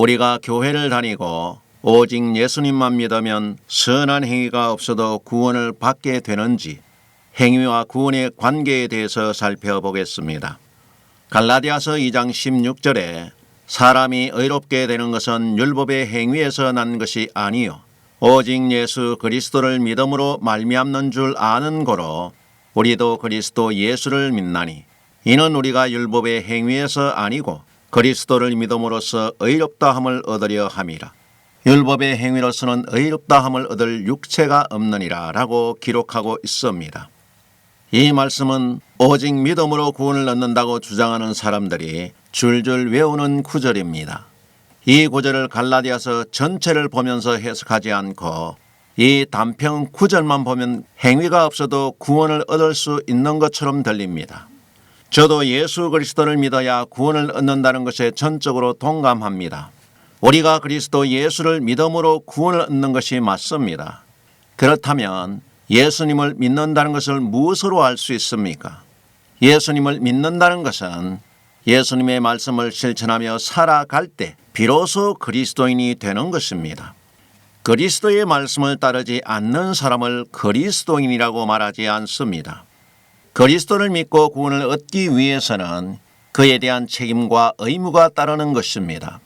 우리가 교회를 다니고 오직 예수님만 믿으면 선한 행위가 없어도 구원을 받게 되는지 행위와 구원의 관계에 대해서 살펴보겠습니다. 갈라디아서 2장 16절에 사람이 의롭게 되는 것은 율법의 행위에서 난 것이 아니요 오직 예수 그리스도를 믿음으로 말미암는 줄 아는 고로 우리도 그리스도 예수를 믿나니 이는 우리가 율법의 행위에서 아니고 그리스도를 믿음으로써 의롭다함을 얻으려 함이라. 율법의 행위로서는 의롭다함을 얻을 육체가 없느니라 라고 기록하고 있습니다. 이 말씀은 오직 믿음으로 구원을 얻는다고 주장하는 사람들이 줄줄 외우는 구절입니다. 이 구절을 갈라디아서 전체를 보면서 해석하지 않고 이 단편 구절만 보면 행위가 없어도 구원을 얻을 수 있는 것처럼 들립니다. 저도 예수 그리스도를 믿어야 구원을 얻는다는 것에 전적으로 동감합니다. 우리가 그리스도 예수를 믿음으로 구원을 얻는 것이 맞습니다. 그렇다면 예수님을 믿는다는 것을 무엇으로 알 수 있습니까? 예수님을 믿는다는 것은 예수님의 말씀을 실천하며 살아갈 때 비로소 그리스도인이 되는 것입니다. 그리스도의 말씀을 따르지 않는 사람을 그리스도인이라고 말하지 않습니다. 그리스도를 믿고 구원을 얻기 위해서는 그에 대한 책임과 의무가 따르는 것입니다.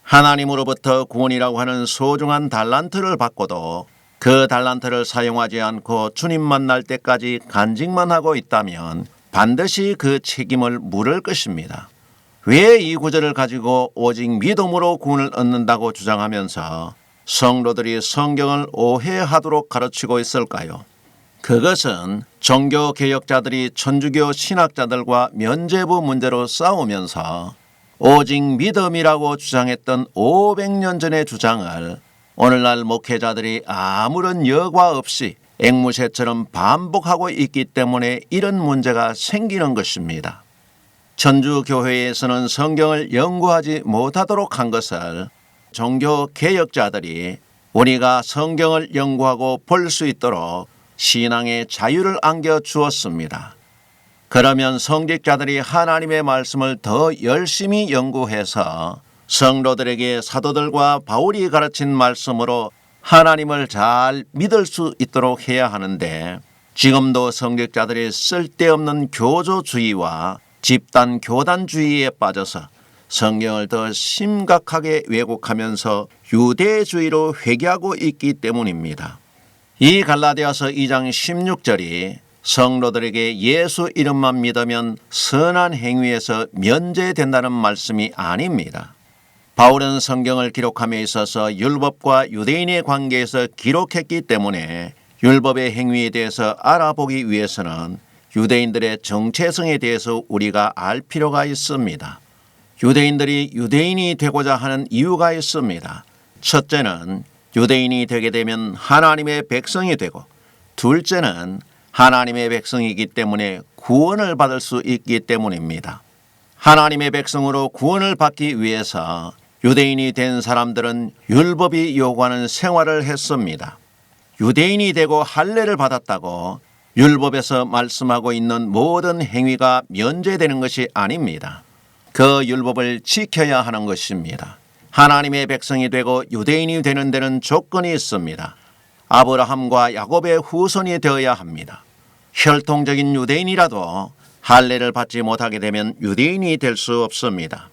하나님으로부터 구원이라고 하는 소중한 달란트를 받고도 그 달란트를 사용하지 않고 주님 만날 때까지 간직만 하고 있다면 반드시 그 책임을 물을 것입니다. 왜 이 구절을 가지고 오직 믿음으로 구원을 얻는다고 주장하면서 성도들이 성경을 오해하도록 가르치고 있을까요? 그것은 종교개혁자들이 천주교 신학자들과 면죄부 문제로 싸우면서 오직 믿음이라고 주장했던 500년 전의 주장을 오늘날 목회자들이 아무런 여과 없이 앵무새처럼 반복하고 있기 때문에 이런 문제가 생기는 것입니다. 천주교회에서는 성경을 연구하지 못하도록 한 것을 종교개혁자들이 우리가 성경을 연구하고 볼 수 있도록 신앙의 자유를 안겨주었습니다. 그러면 성직자들이 하나님의 말씀을 더 열심히 연구해서 성도들에게 사도들과 바울이 가르친 말씀으로 하나님을 잘 믿을 수 있도록 해야 하는데 지금도 성직자들이 쓸데없는 교조주의와 집단 교단주의에 빠져서 성경을 더 심각하게 왜곡하면서 유대주의로 회귀하고 있기 때문입니다. 이 갈라디아서 2장 16절이 성도들에게 예수 이름만 믿으면 선한 행위에서 면제된다는 말씀이 아닙니다. 바울은 성경을 기록함에 있어서 율법과 유대인의 관계에서 기록했기 때문에 율법의 행위에 대해서 알아보기 위해서는 유대인들의 정체성에 대해서 우리가 알 필요가 있습니다. 유대인들이 유대인이 되고자 하는 이유가 있습니다. 첫째는 유대인이 되게 되면 하나님의 백성이 되고 둘째는 하나님의 백성이기 때문에 구원을 받을 수 있기 때문입니다. 하나님의 백성으로 구원을 받기 위해서 유대인이 된 사람들은 율법이 요구하는 생활을 했습니다. 유대인이 되고 할례를 받았다고 율법에서 말씀하고 있는 모든 행위가 면제되는 것이 아닙니다. 그 율법을 지켜야 하는 것입니다. 하나님의 백성이 되고 유대인이 되는 데는 조건이 있습니다. 아브라함과 야곱의 후손이 되어야 합니다. 혈통적인 유대인이라도 할례를 받지 못하게 되면 유대인이 될 수 없습니다.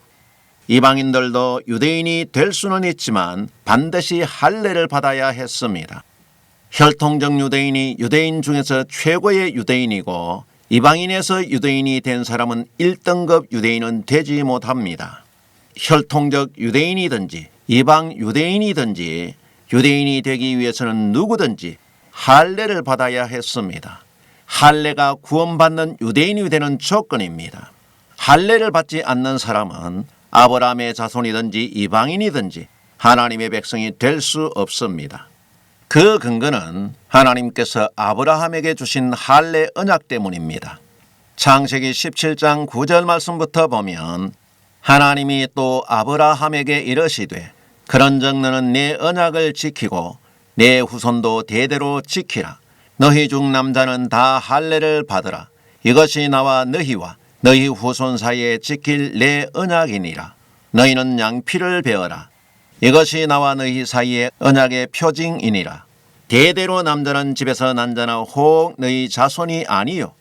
이방인들도 유대인이 될 수는 있지만 반드시 할례를 받아야 했습니다. 혈통적 유대인이 유대인 중에서 최고의 유대인이고 이방인에서 유대인이 된 사람은 1등급 유대인은 되지 못합니다. 혈통적 유대인이든지 이방 유대인이든지 유대인이 되기 위해서는 누구든지 할례를 받아야 했습니다. 할례가 구원받는 유대인이 되는 조건입니다. 할례를 받지 않는 사람은 아브라함의 자손이든지 이방인이든지 하나님의 백성이 될 수 없습니다. 그 근거는 하나님께서 아브라함에게 주신 할례 언약 때문입니다. 창세기 17장 9절 말씀부터 보면 하나님이 또 아브라함에게 이르시되 그런즉 너는 내 언약을 지키고 내 후손도 대대로 지키라. 너희 중 남자는 다 할례를 받으라. 이것이 나와 너희와 너희 후손 사이에 지킬 내 언약이니라. 너희는 양피를 베어라. 이것이 나와 너희 사이의 언약의 표징이니라. 대대로 남자는 집에서 난 자나 혹 너희 자손이 아니요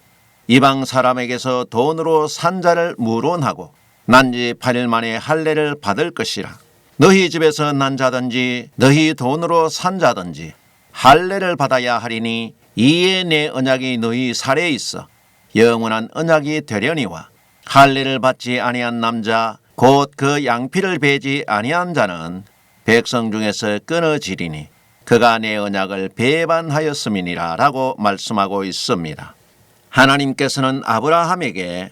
이방 사람에게서 돈으로 산 자를 무론하고 난지 8일 만에 할례를 받을 것이라. 너희 집에서 난 자든지 너희 돈으로 산 자든지 할례를 받아야 하리니 이에 내 언약이 너희 살에 있어 영원한 언약이 되려니와 할례를 받지 아니한 남자 곧 그 양피를 베지 아니한 자는 백성 중에서 끊어지리니 그가 내 언약을 배반하였음이니라 라고 말씀하고 있습니다. 하나님께서는 아브라함에게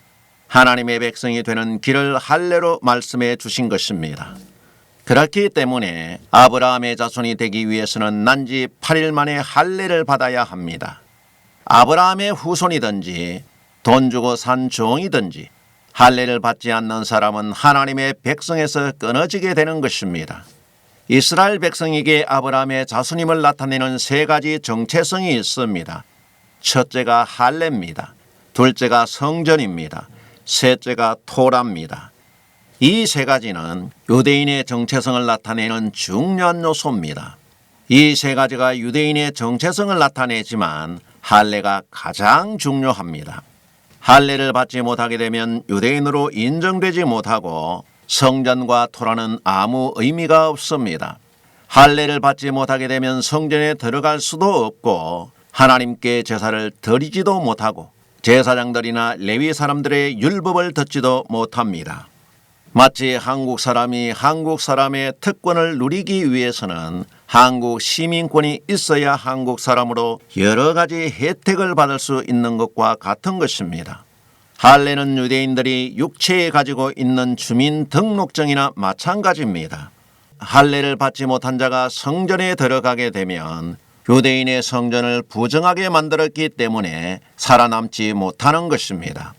하나님의 백성이 되는 길을 할례로 말씀해 주신 것입니다. 그렇기 때문에 아브라함의 자손이 되기 위해서는 난지 8일 만에 할례를 받아야 합니다. 아브라함의 후손이든지 돈 주고 산 종이든지 할례를 받지 않는 사람은 하나님의 백성에서 끊어지게 되는 것입니다. 이스라엘 백성에게 아브라함의 자손임을 나타내는 세 가지 정체성이 있습니다. 첫째가 할례입니다. 둘째가 성전입니다. 셋째가 토라입니다. 이 세 가지는 유대인의 정체성을 나타내는 중요한 요소입니다. 이 세 가지가 유대인의 정체성을 나타내지만 할례가 가장 중요합니다. 할례를 받지 못하게 되면 유대인으로 인정되지 못하고 성전과 토라는 아무 의미가 없습니다. 할례를 받지 못하게 되면 성전에 들어갈 수도 없고 하나님께 제사를 드리지도 못하고 제사장들이나 레위 사람들의 율법을 듣지도 못합니다. 마치 한국 사람이 한국 사람의 특권을 누리기 위해서는 한국 시민권이 있어야 한국 사람으로 여러 가지 혜택을 받을 수 있는 것과 같은 것입니다. 할례는 유대인들이 육체에 가지고 있는 주민등록증이나 마찬가지입니다. 할례를 받지 못한 자가 성전에 들어가게 되면 유대인의 성전을 부정하게 만들었기 때문에 살아남지 못하는 것입니다.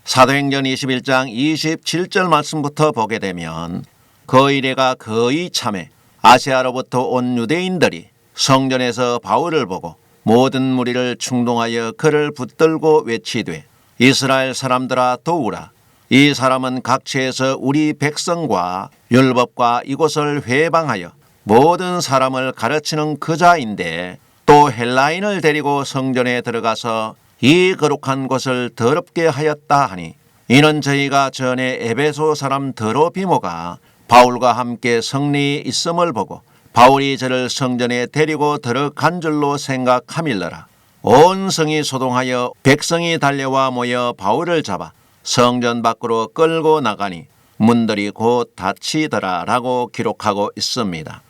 사도행전 21장 27절 말씀부터 보게 되면 그 이래가 거의 참에 아시아로부터 온 유대인들이 성전에서 바울을 보고 모든 무리를 충동하여 그를 붙들고 외치되 이스라엘 사람들아 도우라. 이 사람은 각처에서 우리 백성과 율법과 이곳을 회방하여 모든 사람을 가르치는 그 자인데 또 헬라인을 데리고 성전에 들어가서 이 거룩한 곳을 더럽게 하였다 하니 이는 저희가 전에 에베소 사람 드로비모가 바울과 함께 성리에 있음을 보고 바울이 저를 성전에 데리고 들어간 줄로 생각함일러라. 온 성이 소동하여 백성이 달려와 모여 바울을 잡아 성전 밖으로 끌고 나가니 문들이 곧 닫히더라 라고 기록하고 있습니다.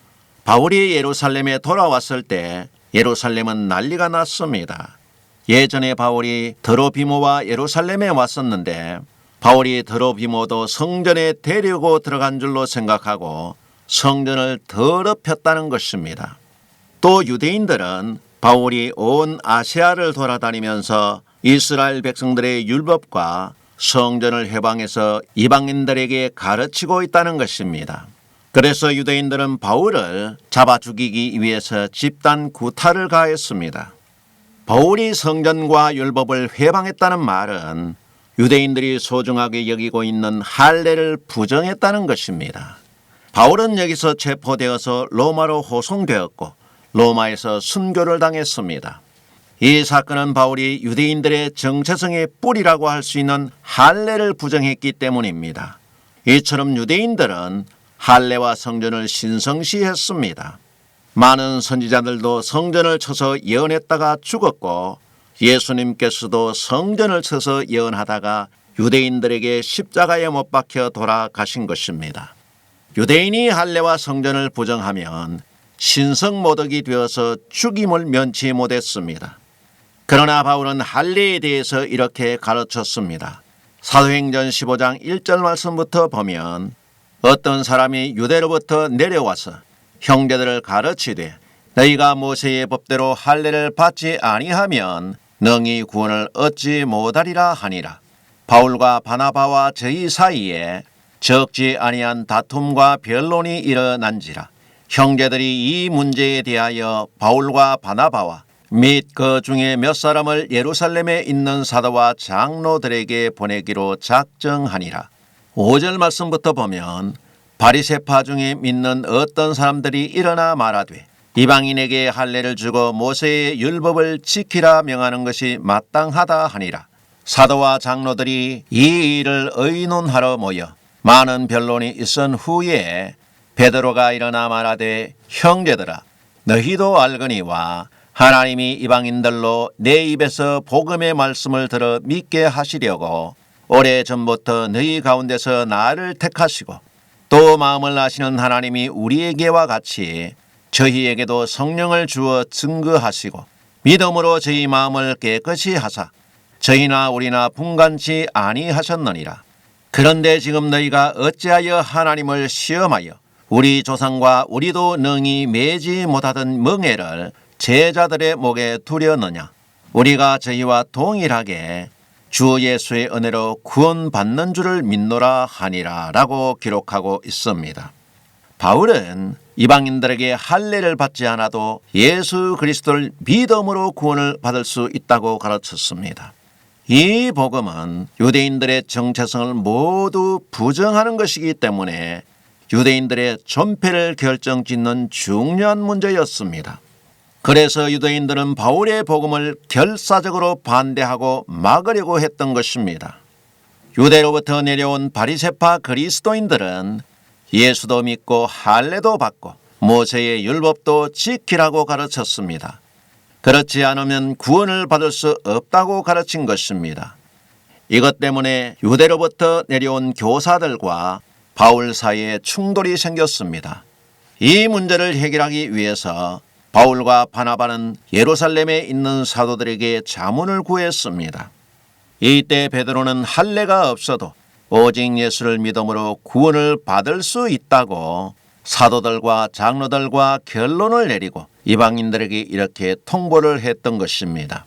바울이 예루살렘에 돌아왔을 때 예루살렘은 난리가 났습니다. 예전에 바울이 드로비모와 예루살렘에 왔었는데 바울이 드로비모도 성전에 데리고 들어간 줄로 생각하고 성전을 더럽혔다는 것입니다. 또 유대인들은 바울이 온 아시아를 돌아다니면서 이스라엘 백성들의 율법과 성전을 해방해서 이방인들에게 가르치고 있다는 것입니다. 그래서 유대인들은 바울을 잡아 죽이기 위해서 집단 구타를 가했습니다. 바울이 성전과 율법을 회방했다는 말은 유대인들이 소중하게 여기고 있는 할례를 부정했다는 것입니다. 바울은 여기서 체포되어서 로마로 호송되었고 로마에서 순교를 당했습니다. 이 사건은 바울이 유대인들의 정체성의 뿌리라고 할 수 있는 할례를 부정했기 때문입니다. 이처럼 유대인들은 할례와 성전을 신성시했습니다. 많은 선지자들도 성전을 쳐서 예언했다가 죽었고 예수님께서도 성전을 쳐서 예언하다가 유대인들에게 십자가에 못 박혀 돌아가신 것입니다. 유대인이 할례와 성전을 부정하면 신성모독이 되어서 죽임을 면치 못했습니다. 그러나 바울은 할례에 대해서 이렇게 가르쳤습니다. 사도행전 15장 1절 말씀부터 보면 어떤 사람이 유대로부터 내려와서 형제들을 가르치되 너희가 모세의 법대로 할례를 받지 아니하면 능히 구원을 얻지 못하리라 하니라. 바울과 바나바와 저희 사이에 적지 아니한 다툼과 변론이 일어난지라. 형제들이 이 문제에 대하여 바울과 바나바와 및 그 중에 몇 사람을 예루살렘에 있는 사도와 장로들에게 보내기로 작정하니라. 5절 말씀부터 보면 바리새파 중에 믿는 어떤 사람들이 일어나 말하되 이방인에게 할례를 주고 모세의 율법을 지키라 명하는 것이 마땅하다 하니라. 사도와 장로들이 이 일을 의논하러 모여 많은 변론이 있은 후에 베드로가 일어나 말하되 형제들아 너희도 알거니와 하나님이 이방인들로 내 입에서 복음의 말씀을 들어 믿게 하시려고 오래전부터 너희 가운데서 나를 택하시고 또 마음을 아시는 하나님이 우리에게와 같이 저희에게도 성령을 주어 증거하시고 믿음으로 저희 마음을 깨끗이 하사 저희나 우리나 분간치 아니하셨느니라. 그런데 지금 너희가 어찌하여 하나님을 시험하여 우리 조상과 우리도 능히 매지 못하던 멍에를 제자들의 목에 두려느냐. 우리가 저희와 동일하게 주 예수의 은혜로 구원받는 줄을 믿노라 하니라 라고 기록하고 있습니다. 바울은 이방인들에게 할례를 받지 않아도 예수 그리스도를 믿음으로 구원을 받을 수 있다고 가르쳤습니다. 이 복음은 유대인들의 정체성을 모두 부정하는 것이기 때문에 유대인들의 존폐를 결정짓는 중요한 문제였습니다. 그래서 유대인들은 바울의 복음을 결사적으로 반대하고 막으려고 했던 것입니다. 유대로부터 내려온 바리새파 그리스도인들은 예수도 믿고 할례도 받고 모세의 율법도 지키라고 가르쳤습니다. 그렇지 않으면 구원을 받을 수 없다고 가르친 것입니다. 이것 때문에 유대로부터 내려온 교사들과 바울 사이에 충돌이 생겼습니다. 이 문제를 해결하기 위해서 바울과 바나바는 예루살렘에 있는 사도들에게 자문을 구했습니다. 이때 베드로는 할례가 없어도 오직 예수를 믿음으로 구원을 받을 수 있다고 사도들과 장로들과 결론을 내리고 이방인들에게 이렇게 통보를 했던 것입니다.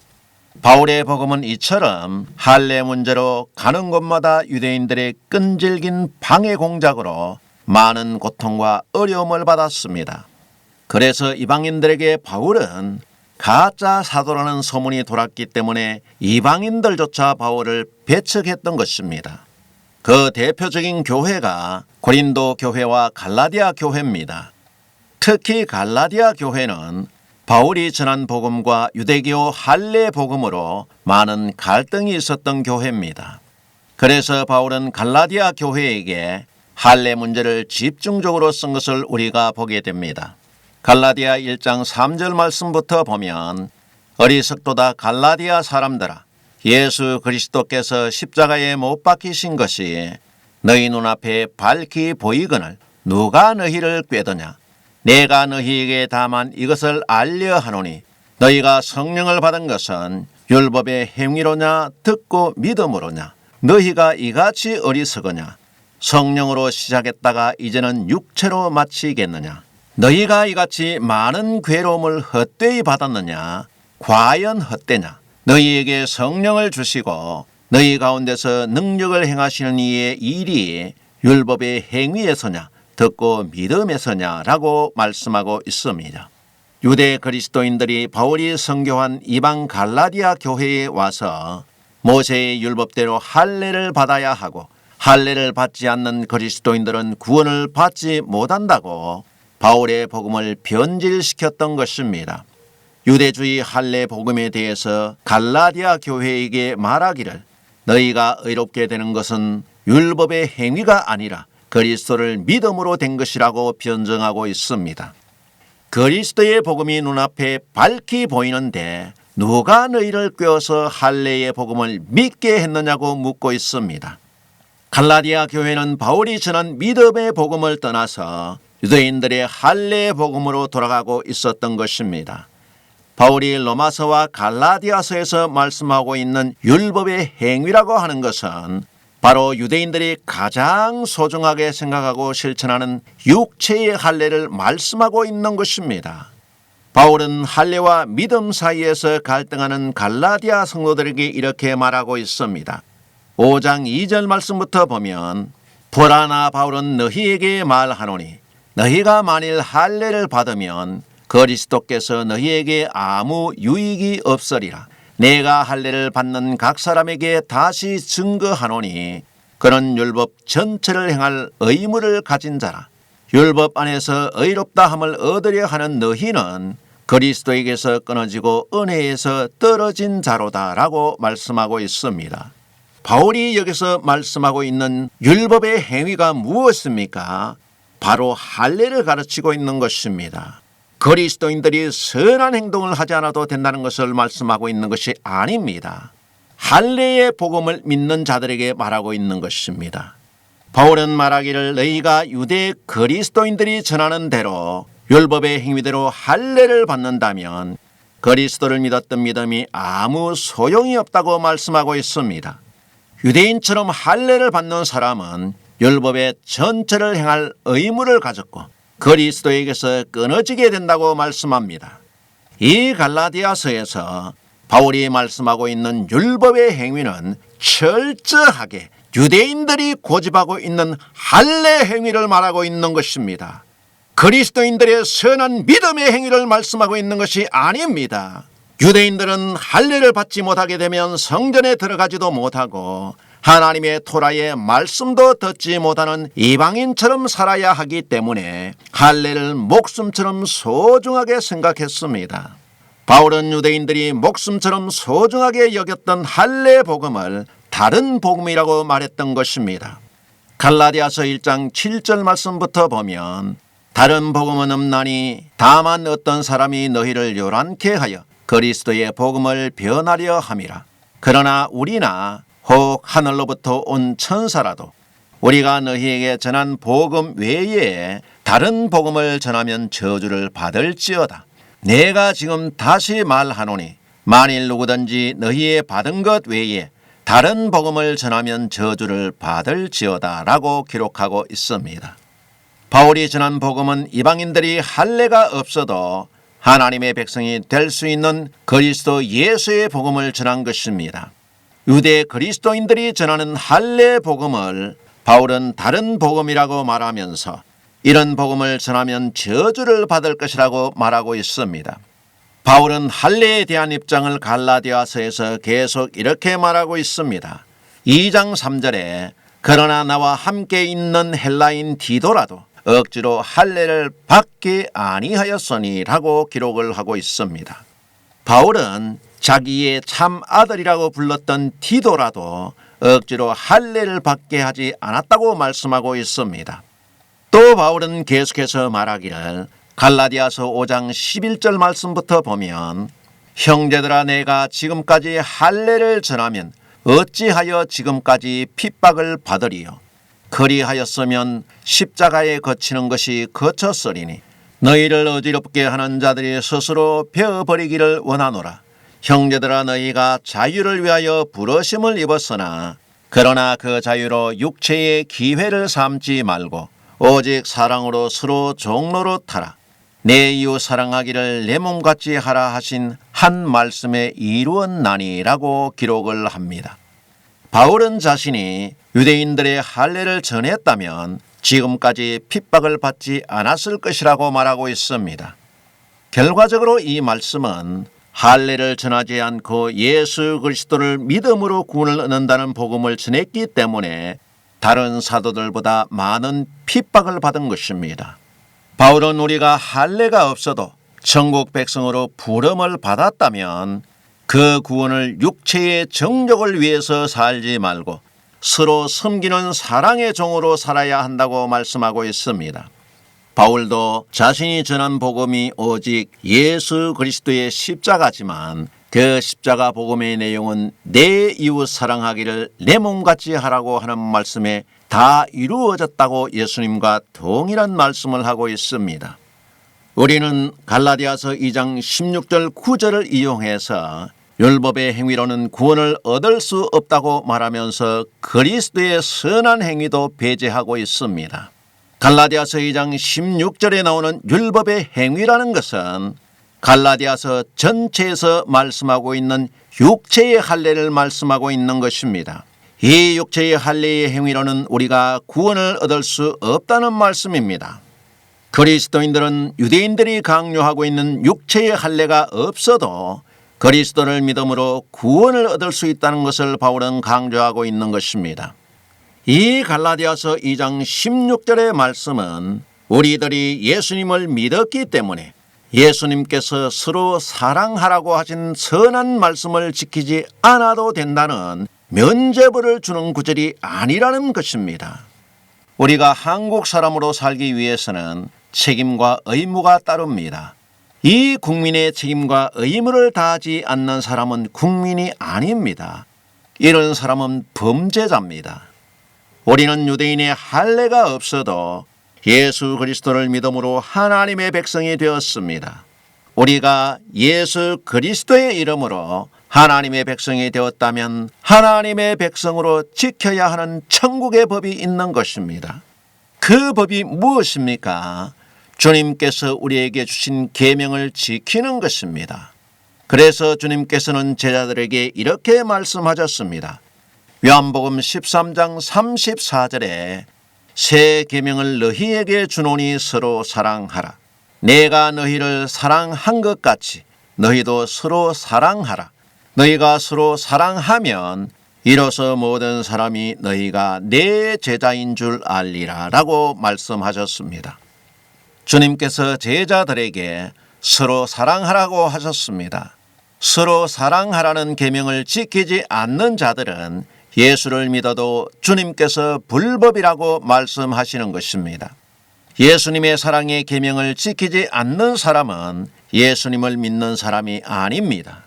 바울의 복음은 이처럼 할례 문제로 가는 곳마다 유대인들의 끈질긴 방해 공작으로 많은 고통과 어려움을 받았습니다. 그래서 이방인들에게 바울은 가짜 사도라는 소문이 돌았기 때문에 이방인들조차 바울을 배척했던 것입니다. 그 대표적인 교회가 고린도 교회와 갈라디아 교회입니다. 특히 갈라디아 교회는 바울이 전한 복음과 유대교 할례 복음으로 많은 갈등이 있었던 교회입니다. 그래서 바울은 갈라디아 교회에게 할례 문제를 집중적으로 쓴 것을 우리가 보게 됩니다. 갈라디아 1장 3절 말씀부터 보면 어리석도다 갈라디아 사람들아 예수 그리스도께서 십자가에 못 박히신 것이 너희 눈앞에 밝히 보이거늘 누가 너희를 꾀더냐. 내가 너희에게 다만 이것을 알려 하노니 너희가 성령을 받은 것은 율법의 행위로냐 듣고 믿음으로냐. 너희가 이같이 어리석으냐. 성령으로 시작했다가 이제는 육체로 마치겠느냐. 너희가 이같이 많은 괴로움을 헛되이 받았느냐. 과연 헛되냐. 너희에게 성령을 주시고 너희 가운데서 능력을 행하시는 이의 일이 율법의 행위에서냐 듣고 믿음에서냐라고 말씀하고 있습니다. 유대 그리스도인들이 바울이 선교한 이방 갈라디아 교회에 와서 모세의 율법대로 할례를 받아야 하고 할례를 받지 않는 그리스도인들은 구원을 받지 못한다고 바울의 복음을 변질시켰던 것입니다. 유대주의 할례 복음에 대해서 갈라디아 교회에게 말하기를 너희가 의롭게 되는 것은 율법의 행위가 아니라 그리스도를 믿음으로 된 것이라고 변정하고 있습니다. 그리스도의 복음이 눈앞에 밝히 보이는데 누가 너희를 꿰어서 할례의 복음을 믿게 했느냐고 묻고 있습니다. 갈라디아 교회는 바울이 전한 믿음의 복음을 떠나서 유대인들의 할례의 복음으로 돌아가고 있었던 것입니다. 바울이 로마서와 갈라디아서에서 말씀하고 있는 율법의 행위라고 하는 것은 바로 유대인들이 가장 소중하게 생각하고 실천하는 육체의 할례를 말씀하고 있는 것입니다. 바울은 할례와 믿음 사이에서 갈등하는 갈라디아 성도들에게 이렇게 말하고 있습니다. 5장 2절 말씀부터 보면 보라나 바울은 너희에게 말하노니 너희가 만일 할례를 받으면 그리스도께서 너희에게 아무 유익이 없으리라. 내가 할례를 받는 각 사람에게 다시 증거하노니 그는 율법 전체를 행할 의무를 가진 자라. 율법 안에서 의롭다 함을 얻으려 하는 너희는 그리스도에게서 끊어지고 은혜에서 떨어진 자로다라고 말씀하고 있습니다. 바울이 여기서 말씀하고 있는 율법의 행위가 무엇입니까? 바로 할례를 가르치고 있는 것입니다. 그리스도인들이 선한 행동을 하지 않아도 된다는 것을 말씀하고 있는 것이 아닙니다. 할례의 복음을 믿는 자들에게 말하고 있는 것입니다. 바울은 말하기를 너희가 유대 그리스도인들이 전하는 대로 율법의 행위대로 할례를 받는다면 그리스도를 믿었던 믿음이 아무 소용이 없다고 말씀하고 있습니다. 유대인처럼 할례를 받는 사람은 율법의 전체를 행할 의무를 가졌고 그리스도에게서 끊어지게 된다고 말씀합니다. 이 갈라디아서에서 바울이 말씀하고 있는 율법의 행위는 철저하게 유대인들이 고집하고 있는 할례 행위를 말하고 있는 것입니다. 그리스도인들의 선한 믿음의 행위를 말씀하고 있는 것이 아닙니다. 유대인들은 할례를 받지 못하게 되면 성전에 들어가지도 못하고 하나님의 토라의 말씀도 듣지 못하는 이방인처럼 살아야 하기 때문에 할례를 목숨처럼 소중하게 생각했습니다. 바울은 유대인들이 목숨처럼 소중하게 여겼던 할례 복음을 다른 복음이라고 말했던 것입니다. 갈라디아서 1장 7절 말씀부터 보면 다른 복음은 없나니 다만 어떤 사람이 너희를 요란케 하여 그리스도의 복음을 변하려 함이라. 그러나 우리나 혹 하늘로부터 온 천사라도 우리가 너희에게 전한 복음 외에 다른 복음을 전하면 저주를 받을지어다. 내가 지금 다시 말하노니 만일 누구든지 너희의 받은 것 외에 다른 복음을 전하면 저주를 받을지어다 라고 기록하고 있습니다. 바울이 전한 복음은 이방인들이 할례가 없어도 하나님의 백성이 될 수 있는 그리스도 예수의 복음을 전한 것입니다. 유대 그리스도인들이 전하는 할례 복음을 바울은 다른 복음이라고 말하면서 이런 복음을 전하면 저주를 받을 것이라고 말하고 있습니다. 바울은 할례에 대한 입장을 갈라디아서에서 계속 이렇게 말하고 있습니다. 2장 3절에 그러나 나와 함께 있는 헬라인 디도라도 억지로 할례를 받게 아니하였으니 라고 기록을 하고 있습니다. 바울은 자기의 참 아들이라고 불렀던 디도라도 억지로 할례를 받게 하지 않았다고 말씀하고 있습니다. 또 바울은 계속해서 말하기를 갈라디아서 5장 11절 말씀부터 보면 형제들아 내가 지금까지 할례를 전하면 어찌하여 지금까지 핍박을 받으리요. 그리하였으면 십자가에 거치는 것이 거쳤으리니 너희를 어지럽게 하는 자들이 스스로 베어버리기를 원하노라. 형제들아 너희가 자유를 위하여 부르심을 입었으나 그러나 그 자유로 육체의 기회를 삼지 말고 오직 사랑으로 서로 종로로 타라. 내 이웃 사랑하기를 내 몸같이 하라 하신 한 말씀에 이루었나니라고 기록을 합니다. 바울은 자신이 유대인들의 할례를 전했다면 지금까지 핍박을 받지 않았을 것이라고 말하고 있습니다. 결과적으로 이 말씀은 할례를 전하지 않고 예수 그리스도를 믿음으로 구원을 얻는다는 복음을 전했기 때문에 다른 사도들보다 많은 핍박을 받은 것입니다. 바울은 우리가 할례가 없어도 천국 백성으로 부름을 받았다면 그 구원을 육체의 정욕을 위해서 살지 말고 서로 섬기는 사랑의 종으로 살아야 한다고 말씀하고 있습니다. 바울도 자신이 전한 복음이 오직 예수 그리스도의 십자가지만 그 십자가 복음의 내용은 내 이웃 사랑하기를 내 몸같이 하라고 하는 말씀에 다 이루어졌다고 예수님과 동일한 말씀을 하고 있습니다. 우리는 갈라디아서 2장 16절 9절을 이용해서 율법의 행위로는 구원을 얻을 수 없다고 말하면서 그리스도의 선한 행위도 배제하고 있습니다. 갈라디아서 2장 16절에 나오는 율법의 행위라는 것은 갈라디아서 전체에서 말씀하고 있는 육체의 할례를 말씀하고 있는 것입니다. 이 육체의 할례의 행위로는 우리가 구원을 얻을 수 없다는 말씀입니다. 그리스도인들은 유대인들이 강요하고 있는 육체의 할례가 없어도 그리스도를 믿음으로 구원을 얻을 수 있다는 것을 바울은 강조하고 있는 것입니다. 이 갈라디아서 2장 16절의 말씀은 우리들이 예수님을 믿었기 때문에 예수님께서 서로 사랑하라고 하신 선한 말씀을 지키지 않아도 된다는 면죄부를 주는 구절이 아니라는 것입니다. 우리가 한국 사람으로 살기 위해서는 책임과 의무가 따릅니다. 이 국민의 책임과 의무를 다하지 않는 사람은 국민이 아닙니다. 이런 사람은 범죄자입니다. 우리는 유대인의 할례가 없어도 예수 그리스도를 믿음으로 하나님의 백성이 되었습니다. 우리가 예수 그리스도의 이름으로 하나님의 백성이 되었다면 하나님의 백성으로 지켜야 하는 천국의 법이 있는 것입니다. 그 법이 무엇입니까? 주님께서 우리에게 주신 계명을 지키는 것입니다. 그래서 주님께서는 제자들에게 이렇게 말씀하셨습니다. 요한복음 13장 34절에 새 계명을 너희에게 주노니 서로 사랑하라. 내가 너희를 사랑한 것 같이 너희도 서로 사랑하라. 너희가 서로 사랑하면 이로써 모든 사람이 너희가 내 제자인 줄 알리라 라고 말씀하셨습니다. 주님께서 제자들에게 서로 사랑하라고 하셨습니다. 서로 사랑하라는 계명을 지키지 않는 자들은 예수를 믿어도 주님께서 불법이라고 말씀하시는 것입니다. 예수님의 사랑의 계명을 지키지 않는 사람은 예수님을 믿는 사람이 아닙니다.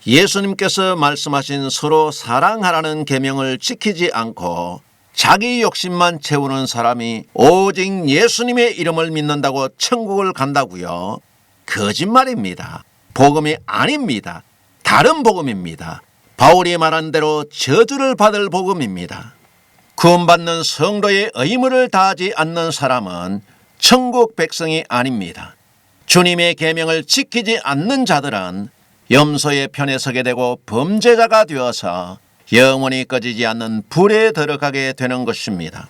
예수님께서 말씀하신 서로 사랑하라는 계명을 지키지 않고 자기 욕심만 채우는 사람이 오직 예수님의 이름을 믿는다고 천국을 간다고요? 거짓말입니다. 복음이 아닙니다. 다른 복음입니다. 바울이 말한 대로 저주를 받을 복음입니다. 구원받는 성도의 의무를 다하지 않는 사람은 천국 백성이 아닙니다. 주님의 계명을 지키지 않는 자들은 염소의 편에 서게 되고 범죄자가 되어서 영원히 꺼지지 않는 불에 들어가게 되는 것입니다.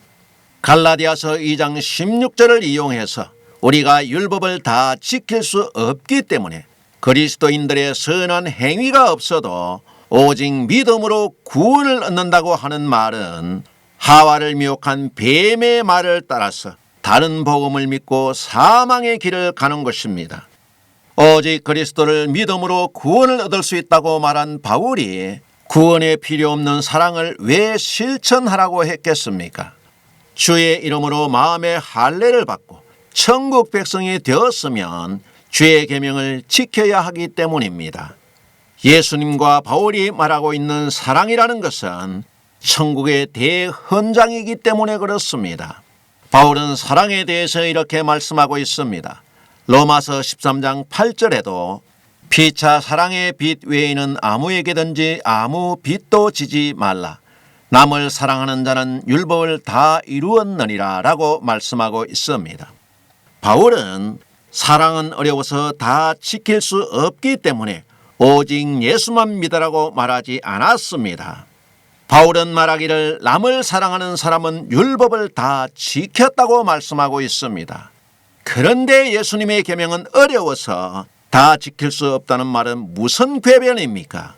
갈라디아서 2장 16절을 이용해서 우리가 율법을 다 지킬 수 없기 때문에 그리스도인들의 선한 행위가 없어도 오직 믿음으로 구원을 얻는다고 하는 말은 하와를 미혹한 뱀의 말을 따라서 다른 복음을 믿고 사망의 길을 가는 것입니다. 오직 그리스도를 믿음으로 구원을 얻을 수 있다고 말한 바울이 구원에 필요 없는 사랑을 왜 실천하라고 했겠습니까? 주의 이름으로 마음의 할례를 받고 천국 백성이 되었으면 주의 계명을 지켜야 하기 때문입니다. 예수님과 바울이 말하고 있는 사랑이라는 것은 천국의 대헌장이기 때문에 그렇습니다. 바울은 사랑에 대해서 이렇게 말씀하고 있습니다. 로마서 13장 8절에도 피차 사랑의 빚 외에는 아무에게든지 아무 빚도 지지 말라. 남을 사랑하는 자는 율법을 다 이루었느니라 라고 말씀하고 있습니다. 바울은 사랑은 어려워서 다 지킬 수 없기 때문에 오직 예수만 믿으라고 말하지 않았습니다. 바울은 말하기를 남을 사랑하는 사람은 율법을 다 지켰다고 말씀하고 있습니다. 그런데 예수님의 계명은 어려워서 다 지킬 수 없다는 말은 무슨 궤변입니까?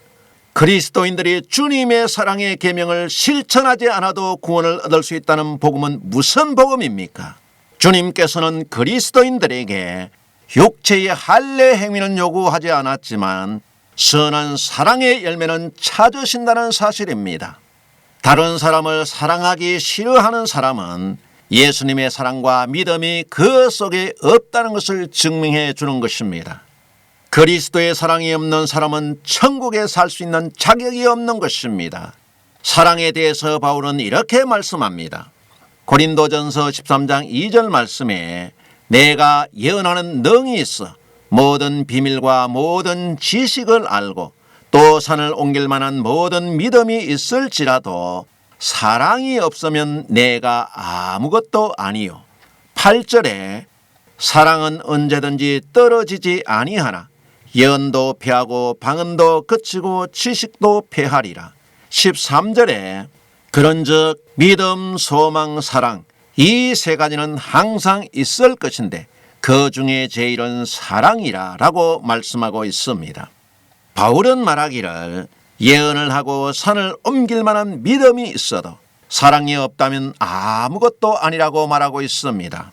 그리스도인들이 주님의 사랑의 계명을 실천하지 않아도 구원을 얻을 수 있다는 복음은 무슨 복음입니까? 주님께서는 그리스도인들에게 육체의 할례 행위는 요구하지 않았지만 선한 사랑의 열매는 찾으신다는 사실입니다. 다른 사람을 사랑하기 싫어하는 사람은 예수님의 사랑과 믿음이 그 속에 없다는 것을 증명해 주는 것입니다. 그리스도의 사랑이 없는 사람은 천국에 살 수 있는 자격이 없는 것입니다. 사랑에 대해서 바울은 이렇게 말씀합니다. 고린도전서 13장 2절 말씀에 내가 예언하는 능이 있어 모든 비밀과 모든 지식을 알고 또 산을 옮길 만한 모든 믿음이 있을지라도 사랑이 없으면 내가 아무것도 아니요. 8절에 사랑은 언제든지 떨어지지 아니하나 예언도 패하고 방언도 그치고 지식도 패하리라. 13절에 그런즉 믿음, 소망, 사랑 이 세 가지는 항상 있을 것인데 그 중에 제일은 사랑이라 라고 말씀하고 있습니다. 바울은 말하기를 예언을 하고 산을 옮길 만한 믿음이 있어도 사랑이 없다면 아무것도 아니라고 말하고 있습니다.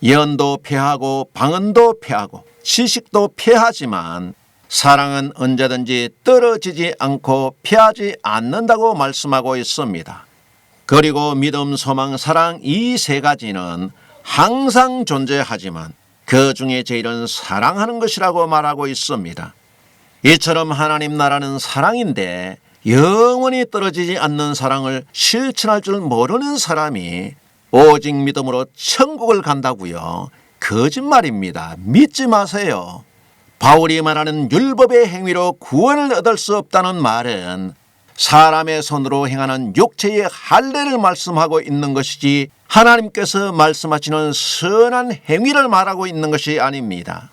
예언도 폐하고 방언도 폐하고 지식도 폐하지만 사랑은 언제든지 떨어지지 않고 폐하지 않는다고 말씀하고 있습니다. 그리고 믿음, 소망, 사랑 이 세 가지는 항상 존재하지만 그 중에 제일은 사랑하는 것이라고 말하고 있습니다. 이처럼 하나님 나라는 사랑인데 영원히 떨어지지 않는 사랑을 실천할 줄 모르는 사람이 오직 믿음으로 천국을 간다고요? 거짓말입니다. 믿지 마세요. 바울이 말하는 율법의 행위로 구원을 얻을 수 없다는 말은 사람의 손으로 행하는 육체의 할례를 말씀하고 있는 것이지 하나님께서 말씀하시는 선한 행위를 말하고 있는 것이 아닙니다.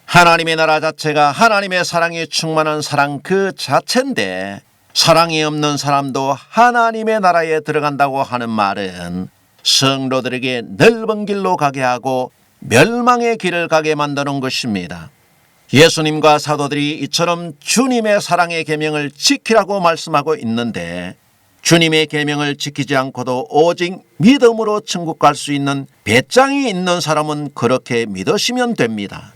하나님의 나라 자체가 하나님의 사랑이 충만한 사랑 그 자체인데 사랑이 없는 사람도 하나님의 나라에 들어간다고 하는 말은 성도들에게 넓은 길로 가게 하고 멸망의 길을 가게 만드는 것입니다. 예수님과 사도들이 이처럼 주님의 사랑의 계명을 지키라고 말씀하고 있는데 주님의 계명을 지키지 않고도 오직 믿음으로 천국 갈 수 있는 배짱이 있는 사람은 그렇게 믿으시면 됩니다.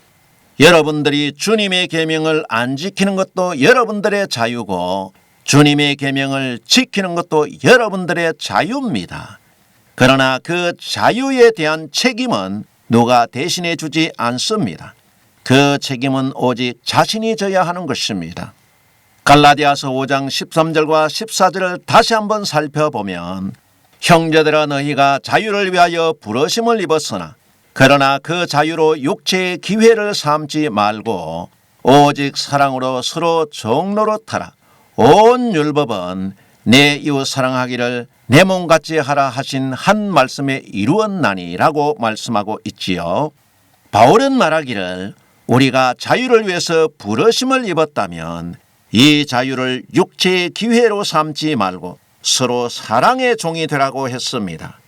여러분들이 주님의 계명을 안 지키는 것도 여러분들의 자유고 주님의 계명을 지키는 것도 여러분들의 자유입니다. 그러나 그 자유에 대한 책임은 누가 대신해 주지 않습니다. 그 책임은 오직 자신이 져야 하는 것입니다. 갈라디아서 5장 13절과 14절을 다시 한번 살펴보면 형제들아 너희가 자유를 위하여 부르심을 입었으나 그러나 그 자유로 육체의 기회를 삼지 말고 오직 사랑으로 서로 종로로 타라. 온 율법은 내 이웃 사랑하기를 내 몸같이 하라 하신 한 말씀에 이루었나니라고 말씀하고 있지요. 바울은 말하기를 우리가 자유를 위해서 부르심을 입었다면 이 자유를 육체의 기회로 삼지 말고 서로 사랑의 종이 되라고 했습니다.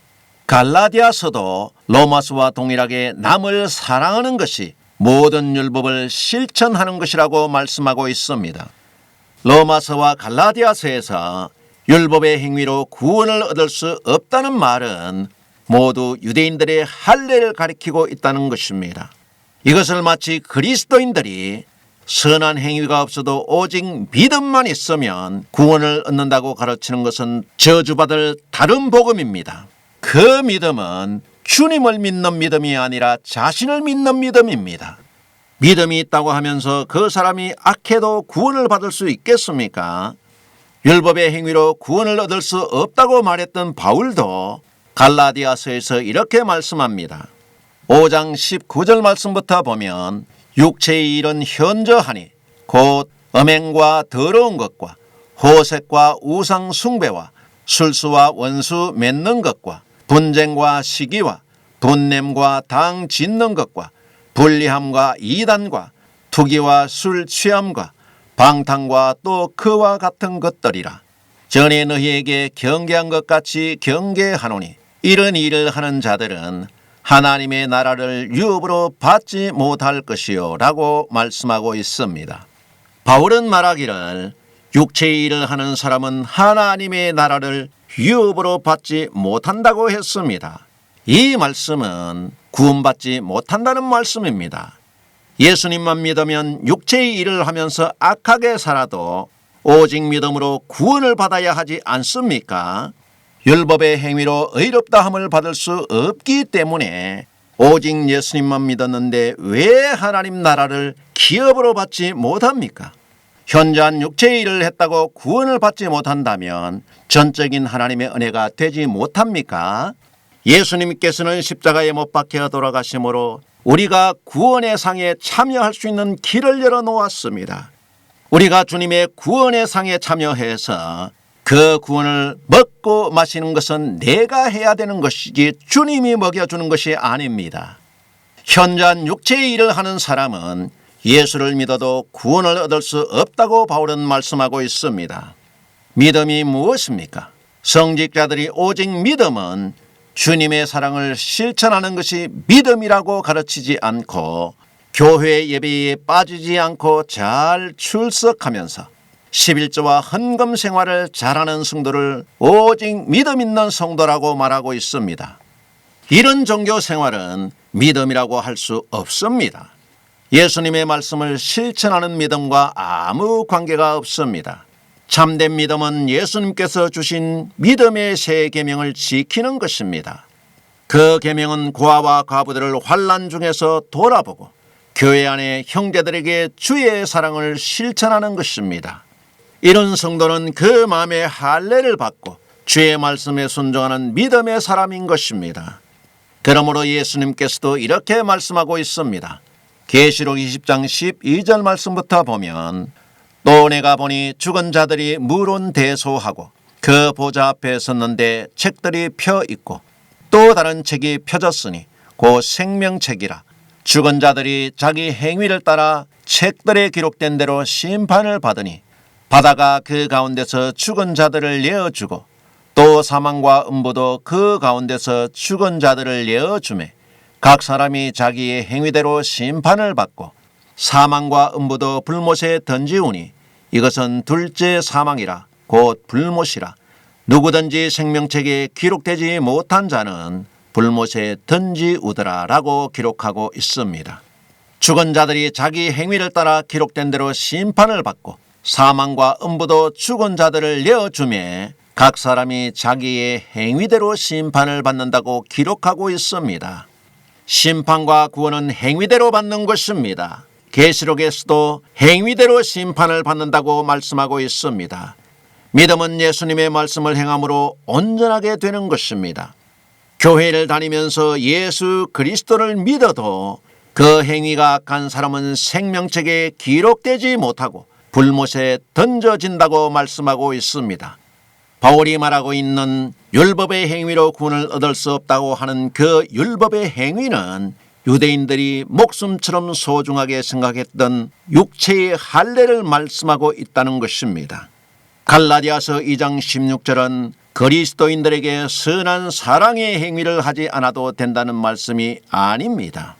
갈라디아서도 로마서와 동일하게 남을 사랑하는 것이 모든 율법을 실천하는 것이라고 말씀하고 있습니다. 로마서와 갈라디아서에서 율법의 행위로 구원을 얻을 수 없다는 말은 모두 유대인들의 할례를 가리키고 있다는 것입니다. 이것을 마치 그리스도인들이 선한 행위가 없어도 오직 믿음만 있으면 구원을 얻는다고 가르치는 것은 저주받을 다른 복음입니다. 그 믿음은 주님을 믿는 믿음이 아니라 자신을 믿는 믿음입니다. 믿음이 있다고 하면서 그 사람이 악해도 구원을 받을 수 있겠습니까? 율법의 행위로 구원을 얻을 수 없다고 말했던 바울도 갈라디아서에서 이렇게 말씀합니다. 5장 19절 말씀부터 보면 육체의 일은 현저하니 곧 음행과 더러운 것과 호색과 우상 숭배와 술수와 원수 맺는 것과 분쟁과 시기와 분냄과 당 짓는 것과 불리함과 이단과 투기와 술 취함과 방탕과 또 그와 같은 것들이라. 전에 너희에게 경계한 것 같이 경계하노니 이런 일을 하는 자들은 하나님의 나라를 유업으로 받지 못할 것이요 라고 말씀하고 있습니다. 바울은 말하기를 육체의 일을 하는 사람은 하나님의 나라를 유업으로 받지 못한다고 했습니다. 이 말씀은 구원받지 못한다는 말씀입니다. 예수님만 믿으면 육체의 일을 하면서 악하게 살아도 오직 믿음으로 구원을 받아야 하지 않습니까? 율법의 행위로 의롭다함을 받을 수 없기 때문에 오직 예수님만 믿었는데 왜 하나님 나라를 기업으로 받지 못합니까? 현저한 육체의 일을 했다고 구원을 받지 못한다면 전적인 하나님의 은혜가 되지 못합니까? 예수님께서는 십자가에 못 박혀 돌아가심으로 우리가 구원의 상에 참여할 수 있는 길을 열어놓았습니다. 우리가 주님의 구원의 상에 참여해서 그 구원을 먹고 마시는 것은 내가 해야 되는 것이지 주님이 먹여주는 것이 아닙니다. 현저한 육체의 일을 하는 사람은 예수를 믿어도 구원을 얻을 수 없다고 바울은 말씀하고 있습니다. 믿음이 무엇입니까? 성직자들이 오직 믿음은 주님의 사랑을 실천하는 것이 믿음이라고 가르치지 않고 교회 예배에 빠지지 않고 잘 출석하면서 11조와 헌금 생활을 잘하는 성도를 오직 믿음 있는 성도라고 말하고 있습니다. 이런 종교 생활은 믿음이라고 할 수 없습니다. 예수님의 말씀을 실천하는 믿음과 아무 관계가 없습니다. 참된 믿음은 예수님께서 주신 믿음의 새 계명을 지키는 것입니다. 그 계명은 고아와 과부들을 환난 중에서 돌아보고 교회 안에 형제들에게 주의 사랑을 실천하는 것입니다. 이런 성도는 그 마음에 할례를 받고 주의 말씀에 순종하는 믿음의 사람인 것입니다. 그러므로 예수님께서도 이렇게 말씀하고 있습니다. 계시록 20장 12절 말씀부터 보면 또 내가 보니 죽은 자들이 물은 대소하고 그 보좌 앞에 섰는데 책들이 펴 있고 또 다른 책이 펴졌으니 곧 생명책이라. 죽은 자들이 자기 행위를 따라 책들에 기록된 대로 심판을 받으니 바다가 그 가운데서 죽은 자들을 내어주고 또 사망과 음부도 그 가운데서 죽은 자들을 내어주매 각 사람이 자기의 행위대로 심판을 받고 사망과 음부도 불못에 던지우니 이것은 둘째 사망이라 곧 불못이라. 누구든지 생명책에 기록되지 못한 자는 불못에 던지우더라 라고 기록하고 있습니다. 죽은 자들이 자기 행위를 따라 기록된 대로 심판을 받고 사망과 음부도 죽은 자들을 내어주매 각 사람이 자기의 행위대로 심판을 받는다고 기록하고 있습니다. 심판과 구원은 행위대로 받는 것입니다. 계시록에서도 행위대로 심판을 받는다고 말씀하고 있습니다. 믿음은 예수님의 말씀을 행함으로 온전하게 되는 것입니다. 교회를 다니면서 예수 그리스도를 믿어도 그 행위가 악한 사람은 생명책에 기록되지 못하고 불못에 던져진다고 말씀하고 있습니다. 바울이 말하고 있는 율법의 행위로 구원을 얻을 수 없다고 하는 그 율법의 행위는 유대인들이 목숨처럼 소중하게 생각했던 육체의 할례를 말씀하고 있다는 것입니다. 갈라디아서 2장 16절은 그리스도인들에게 선한 사랑의 행위를 하지 않아도 된다는 말씀이 아닙니다.